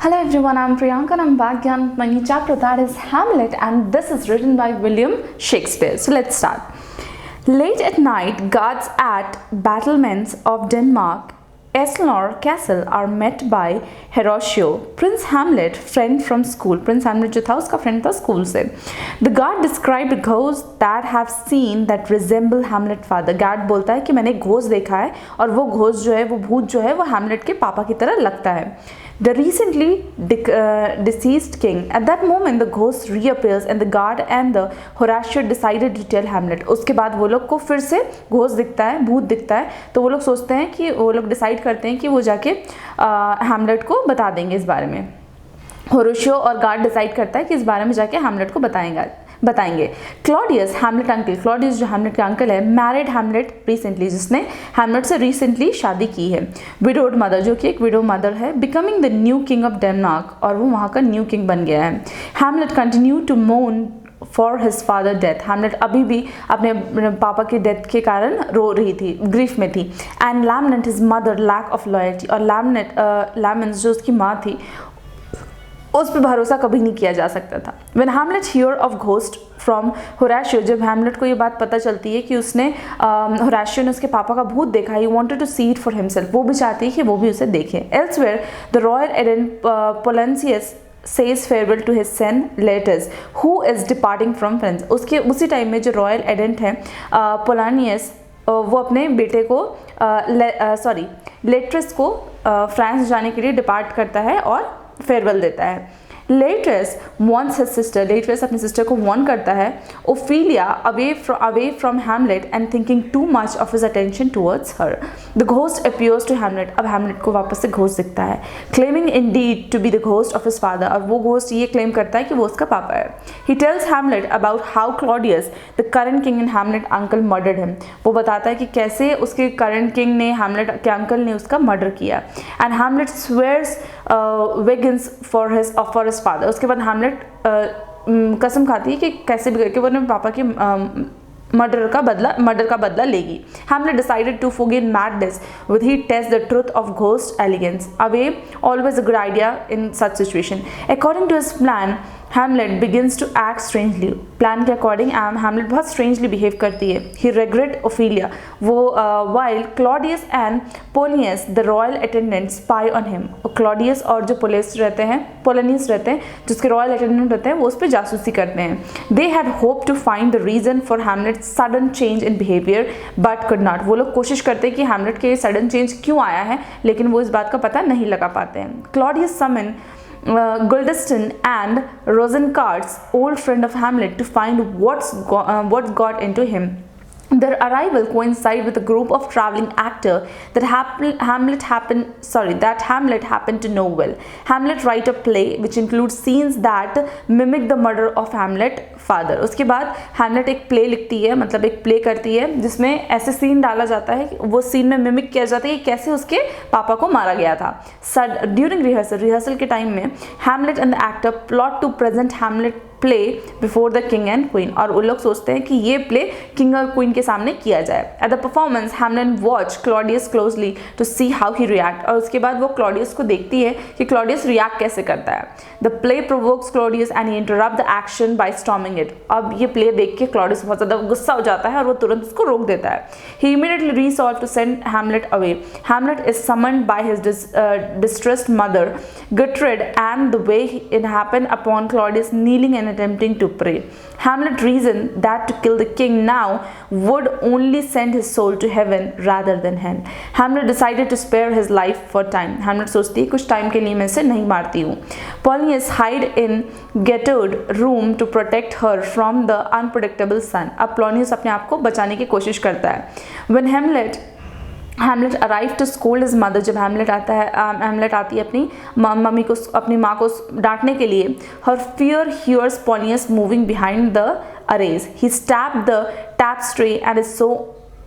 Hello everyone, I'm Priyanka and I'm back again with my new chapter that is Hamlet, and this is written by William Shakespeare. So let's start. Late at night, guards at battlements of Denmark, Elsinore Castle are met by Horatio, Prince Hamlet, friend from school. Prince Hamlet जो था उसका friend था school से. The guard described ghosts that have seen that resemble Hamlet father. Guard बोलता है कि मैंने ghost देखा है और वो घोस्ट जो है, वो भूत जो है, वो Hamlet के पापा की तरह लगता है. The recently deceased king. At that moment, the ghost reappears, and the guard and the Horatio decided to tell Hamlet. उसके बाद वो लोग को फिर से घोस्ट दिखता है, भूत दिखता है, तो वो लोग सोचते हैं कि वो लोग डिसाइड करते हैं कि वो जाके हैमलेट को बता देंगे इस बारे में. होरेशियो और गार्ड डिसाइड करता है कि इस बारे में जाके हैमलेट को बताएंगे. क्लॉडियस, हैमलेट अंकल, क्लॉडियस जो हैमलेट का अंकल है, मैरिड हैमलेट रिसेंटली, जिसने हैमलेट से रिसेंटली शादी की है. विडोड मदर, जो कि एक विडो मदर है, becoming the new king of Denmark, और वो वहाँ का न्यू किंग बन गया है. Hamlet continue to mourn for his father death. Hamlet अभी भी अपने पापा की डेथ के कारण रो रही थी, ग्रीफ में थी. And lament his mother lack of loyalty, और लैमेंट्स जो उसकी माँ थी उस पर भरोसा कभी नहीं किया जा सकता था. When Hamlet hear of ghost from Horatio, जब हैमलेट को ये बात पता चलती है कि उसने होरेशियो ने उसके पापा का भूत देखा, he wanted to see it for himself, वो भी चाहती है कि वो भी उसे देखे. Elsewhere, the royal Edent Polonius says farewell to his son Laertes, who is departing from France. उसके उसी टाइम में जो रॉयल एडेंट है पोलानियस, वो अपने बेटे को लेट्रस को फ्रांस जाने के लिए डिपार्ट करता है और फेयरवेल देता है. Laertes wants his sister, Laertes अपनी सिस्टर को वॉर्न करता है, Ophelia away from Hamlet and thinking too much of his attention towards her. The ghost appears to Hamlet, अब हैमलेट को वापस से घोस्ट दिखता है. Claiming indeed to be the ghost of his father, और वो घोस्ट ये क्लेम करता है कि वो उसका पापा है. He tells Hamlet about how Claudius the current king and Hamlet uncle murdered him, वो बताता है कि कैसे उसके करंट किंग ने, हैमलेट के अंकल ने उसका मर्डर किया. And Hamlet swears vegans for his father. उसके बाद हैमलेट कसम खाती है कि कैसे भी करके वो अपने पापा के मर्डर का बदला लेगी. Hamlet decided to forgive madness with he test the truth of ghost allegiance. Away always a good idea in such situation. According to his plan Hamlet begins to act strangely. Plan के according Hamlet बहुत strangely behave करती है. He regret Ophelia, वो while Claudius and Polonius the royal attendant spy on him. Claudius और जो पोलियस रहते हैं, पोलियस रहते हैं, जिसके रॉयल अटेंडेंट रहते हैं, वो उस पर जासूसी करते हैं. They had hope to find the reason for Hamlet sudden change in behaviour but could not. वो लोग कोशिश करते हैं कि हैमलेट के सडन चेंज क्यों आया है, लेकिन वो इस बात का पता नहीं लगा पाते हैं. Claudius summon Guldeston and Rosencrantz, old friend of Hamlet, to find what's got into him. Their arrival coincide with a group of traveling actor that Hamlet happened to know well. Hamlet write a play which includes scenes that mimic the murder of Hamlet father. उसके बाद Hamlet एक play लिखती है, मतलब एक play करती है जिसमें ऐसे सीन डाला जाता है, वो सीन में मिमिक किया जाता है कि कैसे उसके पापा को मारा गया था. During रिहर्सल के टाइम में Hamlet and the actor plot to present Hamlet play before the king and queen, और वो लोग सोचते हैं कि ये प्ले किंग और क्वीन के सामने किया जाए. At the performance Hamlet watch Claudius closely to see how he react, और उसके बाद वो क्लॉडियस को देखती है कि क्लॉडियस रिएक्ट कैसे करता है. The play provokes Claudius and he interrupt the action by storming it. अब ये प्ले देख के क्लॉडियस बहुत ज़्यादा गुस्सा हो जाता है और वो तुरंत उसको रोक देता है. He immediately resolve to send Hamlet away. Hamlet is summoned by his distressed mother Gertrude, and the way it happened upon Claudius kneeling and attempting to pray. Hamlet reasoned that to kill the king now would only send his soul to heaven rather than hell. Hamlet decided to spare his life for time. Hamlet सोचती है कुछ time के लिए मैं इसे नहीं मारती हूँ. Polonius hide in Gertrude's room to protect her from the unpredictable sun. अब Polonius अपने आप को बचाने की कोशिश करता है. When Hamlet arrived to scold his mother, जब Hamlet आता है, Hamlet आती है अपनी मम्मी को, अपनी माँ को डांटने के लिए. Her fear hears Polonius moving behind the arrays. He stabbed the tapestry and is so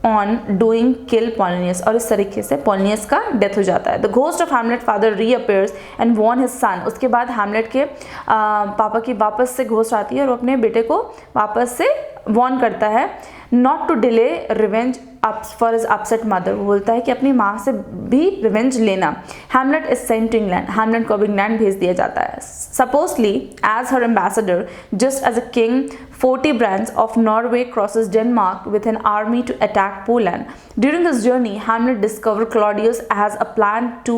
on doing kill Polonius, और इस तरीके से Polonius का डेथ हो जाता है. The ghost of Hamlet father reappears and warn his son. उसके बाद Hamlet के पापा की वापस से घोस्ट आती है और वो अपने बेटे को वापस से वॉर्न करता है not to delay revenge for his upset mother, वो बोलता है कि अपनी माँ से भी रिवेंज लेना. Hamlet is sent to England. Hamlet को अब इंग्लैंड भेज दिया जाता है. Supposedly as her ambassador, just as a king, Fortibrands of Norway crosses Denmark with an army to attack Poland. During this journey, Hamlet discovered Claudius has a plan to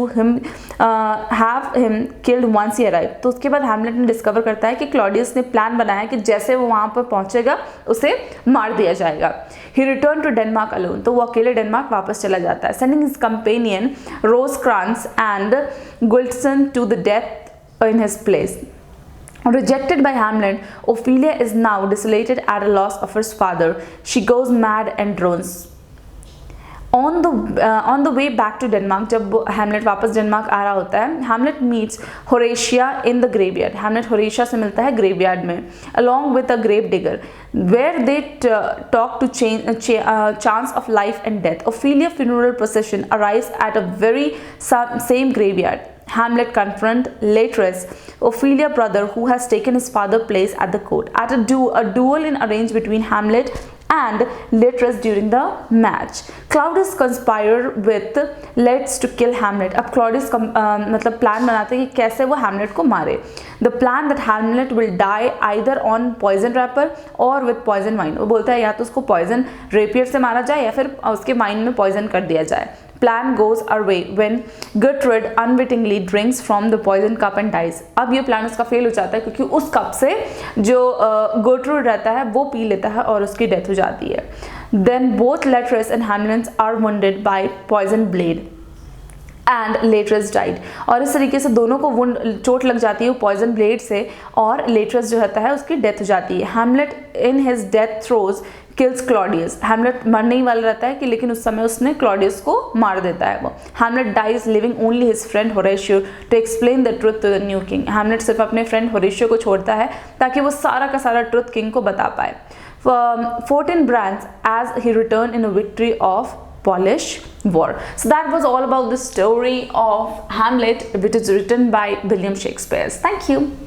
have him killed once he arrived. तो उसके बाद Hamlet ने discover करता है कि Claudius ने plan बनाया कि जैसे वो वहाँ पर पहुँचेगा उसे मार दिया जाएगा. He returned to Denmark alone. तो वो अकेले डेनमार्क वापस चला जाता है. Sending his companion Rosecrans and Guildsson to the death in his place. Rejected by Hamlet, Ophelia is now desolated at a loss of her father. She goes mad and drones. On the way back to Denmark, जब Hamlet वापस Denmark आ रहा होता है, Hamlet meets Horatia in the graveyard. Hamlet Horatio से मिलता है graveyard में, along with a grave digger, where they talk to chance of life and death. Ophelia funeral procession arrives at a very same graveyard. Hamlet confronts Laertes, Ophelia's brother, who has taken his father's place at the court. At a duel is arranged between Hamlet and Laertes during the match. Claudius conspires with Laertes to kill Hamlet. अब Claudius मतलब plan बनाते हैं कि कैसे वो Hamlet को मारे. The plan that Hamlet will die either on poison wrapper or with poison wine. वो बोलता है या तो उसको poison rapier से मारा जाए या फिर उसके वाइन में poison कर दिया जाए. Plan goes away when Gertrude unwittingly drinks from the poison cup and dies. अब ये प्लान उसका फेल हो जाता है क्योंकि उस कप से जो Gertrude रहता है वो पी लेता है और उसकी डेथ हो जाती है. Then both Laertes and Hamlet are wounded by poison blade. And Laertes died. और इस तरीके से दोनों को चोट लग जाती है पॉइजन ब्लेड से और Laertes जो रहता है उसकी डेथ हो जाती है. Hamlet in his death throws kills Claudius. Hamlet मरने ही वाला रहता है कि लेकिन उस समय उसने क्लॉडियस को मार देता है. वो Hamlet dies leaving only his friend Horatio to explain the truth to the new king. Hamlet सिर्फ अपने फ्रेंड होरेशियो को छोड़ता है ताकि वो सारा का सारा ट्रुथ किंग को बता पाए. Fortinbras as he returned in a victory of Polish War. So that was all about the story of Hamlet, which is written by William Shakespeare. Thank you.